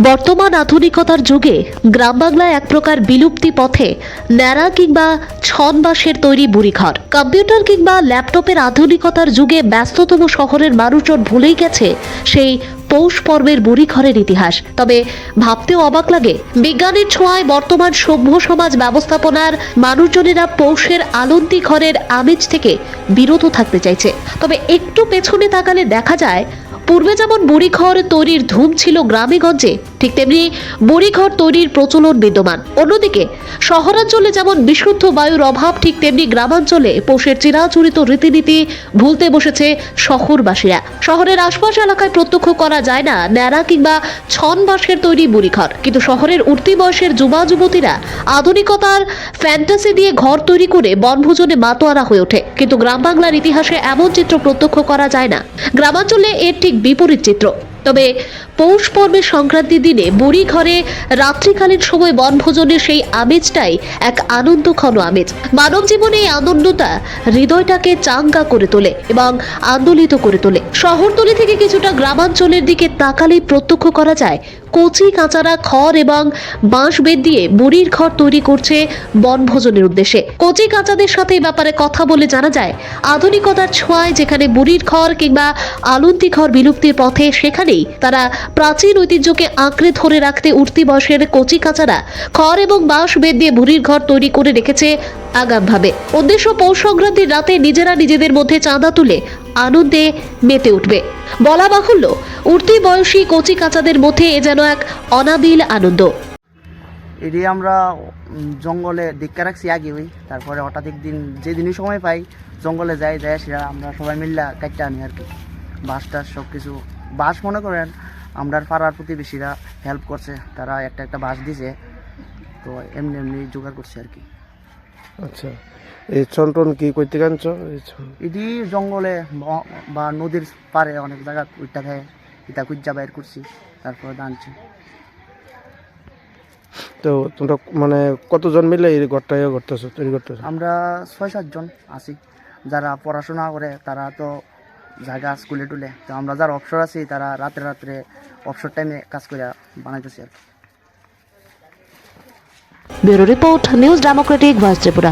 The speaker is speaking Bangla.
বর্তমান আধুনিকতার যুগে গ্রাম বাংলায় এক প্রকার বিলুপ্তি পথে ন্যাড়া কিংবা ছনবাঁশের তৈরি বুড়িঘর। কম্পিউটার কিংবা ল্যাপটপের আধুনিকতার যুগে ব্যস্ততম শহরের মানুষজন ভুলেই গেছে সেই পৌষ পর্বের বুড়িঘরের ইতিহাস। তবে ভাবতেও অবাক লাগে, বিজ্ঞানের ছোঁয়ায় বর্তমান সভ্য সমাজ ব্যবস্থাপনার মানুষজনেরা পৌষের আলন্তি ঘরের আমেজ থেকে বিরত থাকতে চাইছে। তবে একটু পেছনে তাকালে দেখা যায়, পূর্বে যেমন বুড়িঘর তৈরির ধুম ছিল গ্রামেগঞ্জে, ঠিক তেমনি বুড়িঘর তৈরির প্রচলন বিদ্যমান। অন্যদিকে শহরাঞ্চলে যেমন বিশুদ্ধ বায়ুর অভাব, ঠিক তেমনি গ্রামাঞ্চলে পৌষের চিরাচরিত রীতিনীতি ভুলতে বসেছে শহরবাসীরা। শহরের আশপাশ এলাকায় প্রত্যক্ষ করা যায় না ন্যাড়া কিংবা ছনবাঁশের তৈরি বুড়িঘর, কিন্তু শহরের উঠতি বয়সের যুবা যুবতীরা আধুনিকতার ফ্যান্টাসি দিয়ে ঘর তৈরি করে বনভোজনে মাতোয়ারা হয়ে ওঠে। কিন্তু গ্রাম বাংলার ইতিহাসে এমন চিত্র প্রত্যক্ষ করা যায় না। গ্রামাঞ্চলে এর ঠিক বিপরীত চিত্র। তবে পৌষ পর্বের সংক্রান্তির দিনে বুড়ি ঘরে রাত্রিকালীন সময় বনভোজনের সেই আমেজটাই এক আনন্দঘন আমেজ। মানব জীবনে এই আনন্দটা হৃদয়টাকে চাঙ্গা করে তোলে এবং আন্দোলিত করে তোলে। শহরতলি থেকে কিছুটা গ্রামাঞ্চলের দিকে তাকালেই প্রত্যক্ষ করা যায় কচি কাঁচারা খড় এবং বাঁশ বেত দিয়ে বুড়ির ঘর তৈরি করছে বনভোজনের উদ্দেশ্যে। কচি কাঁচাদের সাথে এই ব্যাপারে কথা বলে জানা যায়, আধুনিকতার ছোঁয়ায় যেখানে বুড়ির ঘর কিংবা আলন্তি ঘর বিলুপ্তির পথে, সেখানেই তারা প্রাচীন ঐতিহ্যকে আঁকড়ে ধরে রাখতে উঠতি বয়সের কচি কাঁচারা খড় এবং বাঁশ বেত দিয়ে বুড়ির ঘর তৈরি করে রেখেছে আগামভাবে। উদ্দেশ্য পৌষ সংক্রান্তির রাতে নিজেরা নিজেদের মধ্যে চাঁদা তুলে আনন্দে মেতে উঠবে। বলা বাহুল্য, উঠতি বয়সী কচি কাঁচাদের মধ্যে এ যেন এক অনাবিল আনন্দ। এটি আমরা জঙ্গলে দীক্ষা রাখছি আগে হই, তারপরে হঠাৎ একদিন যেদিনই সময় পাই জঙ্গলে যাই সেটা আমরা সবাই মিললে কাটতে আনি আর কি। বাঁশ টাস সব কিছু বাঁশ মনে করেন আমরা পাড়ার প্রতিবেশীরা হেল্প করছে, তারা একটা একটা বাঁশ দিছে, তো এমনি এমনি জোগাড় করছে আর কি। আচ্ছা, এই চন্টন কি করতে গানছ? এটি জঙ্গলে বা নদীর পাড়ে অনেক জায়গা উইটা খায়, এটা কুজ্জা বাইর করছি, তারপরে দানছি। তো তোমরা মানে কতজন মিলে এই ঘরটা করতেছো, তৈরি করতেছো? আমরা 6-7 জন আছি। যারা পড়াশোনা করে তারা তো জায়গা স্কুলে টুলে, তো আমরা যারা অবসর আছি তারা রাত্রে রাত্রে অবসর টাইমে কাজ করে বানাইতেছি আর কি। Bureau report, news Democratic voice Tripura.